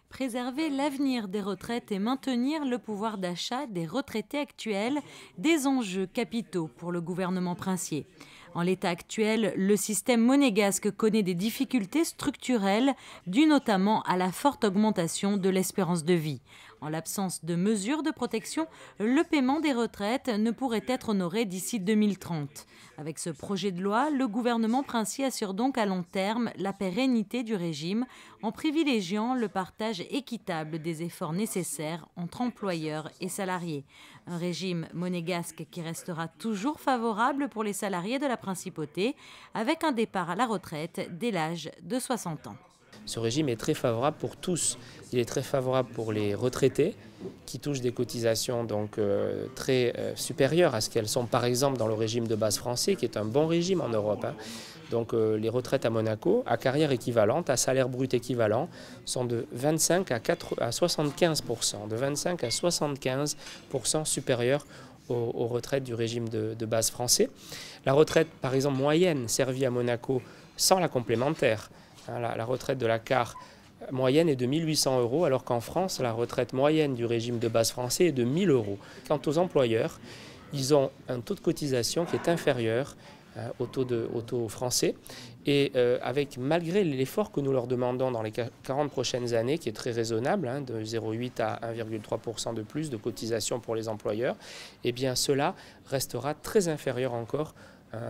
Préserver l'avenir des retraites et maintenir le pouvoir d'achat des retraités actuels, des enjeux capitaux pour le gouvernement princier. En l'état actuel, le système monégasque connaît des difficultés structurelles dues notamment à la forte augmentation de l'espérance de vie. En l'absence de mesures de protection, le paiement des retraites ne pourrait être honoré d'ici 2030. Avec ce projet de loi, le gouvernement princier assure donc à long terme la pérennité du régime en privilégiant le partage équitable des efforts nécessaires entre employeurs et salariés. Un régime monégasque qui restera toujours favorable pour les salariés de la principauté avec un départ à la retraite dès l'âge de 60 ans. Ce régime est très favorable pour tous. Il est très favorable pour les retraités qui touchent des cotisations donc très supérieures à ce qu'elles sont par exemple dans le régime de base français qui est un bon régime en Europe. Donc les retraites à Monaco, à carrière équivalente, à salaire brut équivalent, sont de 25 à 75%, de 25 à 75% supérieures aux retraites du régime de base français. La retraite par exemple moyenne servie à Monaco sans la complémentaire, la retraite de la CAR moyenne est de 1 800 €, alors qu'en France, la retraite moyenne du régime de base français est de 1 000 €. Quant aux employeurs, ils ont un taux de cotisation qui est inférieur au taux français. Et malgré l'effort que nous leur demandons dans les 40 prochaines années, qui est très raisonnable, de 0,8 à 1,3% de plus de cotisation pour les employeurs, eh bien cela restera très inférieur encore,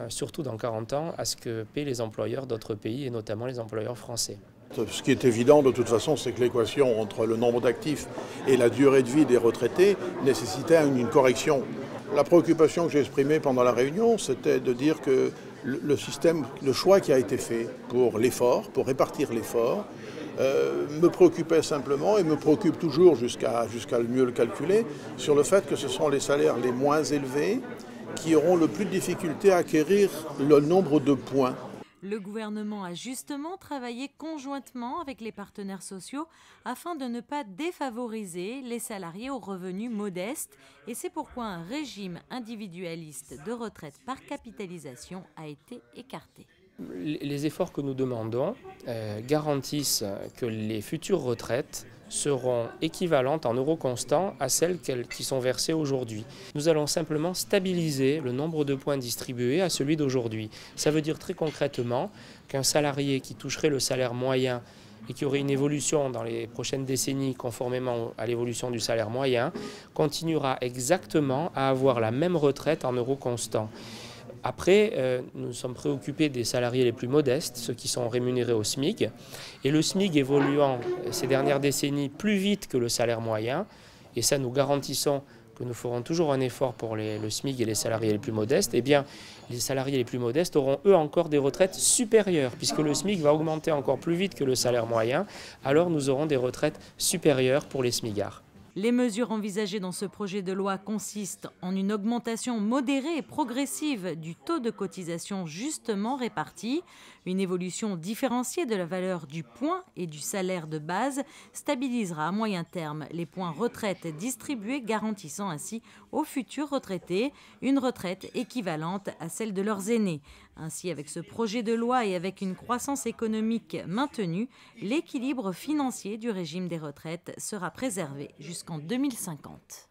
surtout dans 40 ans, à ce que paient les employeurs d'autres pays, et notamment les employeurs français. Ce qui est évident de toute façon, c'est que l'équation entre le nombre d'actifs et la durée de vie des retraités nécessitait une correction. La préoccupation que j'ai exprimée pendant la réunion, c'était de dire que le choix qui a été fait pour l'effort, pour répartir l'effort, me préoccupait simplement et me préoccupe toujours jusqu'à mieux le calculer, sur le fait que ce sont les salaires les moins élevés qui auront le plus de difficultés à acquérir le nombre de points. Le gouvernement a justement travaillé conjointement avec les partenaires sociaux afin de ne pas défavoriser les salariés aux revenus modestes et c'est pourquoi un régime individualiste de retraite par capitalisation a été écarté. Les efforts que nous demandons garantissent que les futures retraites seront équivalentes en euros constants à celles qui sont versées aujourd'hui. Nous allons simplement stabiliser le nombre de points distribués à celui d'aujourd'hui. Ça veut dire très concrètement qu'un salarié qui toucherait le salaire moyen et qui aurait une évolution dans les prochaines décennies conformément à l'évolution du salaire moyen, continuera exactement à avoir la même retraite en euros constants. Après, nous sommes préoccupés des salariés les plus modestes, ceux qui sont rémunérés au SMIC. Et le SMIC évoluant ces dernières décennies plus vite que le salaire moyen, et ça nous garantissons que nous ferons toujours un effort pour le SMIC et les salariés les plus modestes, eh bien les salariés les plus modestes auront eux encore des retraites supérieures, puisque le SMIC va augmenter encore plus vite que le salaire moyen, alors nous aurons des retraites supérieures pour les SMICards. Les mesures envisagées dans ce projet de loi consistent en une augmentation modérée et progressive du taux de cotisation justement réparti, une évolution différenciée de la valeur du point et du salaire de base stabilisera à moyen terme les points retraite distribués, garantissant ainsi aux futurs retraités une retraite équivalente à celle de leurs aînés. Ainsi, avec ce projet de loi et avec une croissance économique maintenue, l'équilibre financier du régime des retraites sera préservé jusqu'en 2050.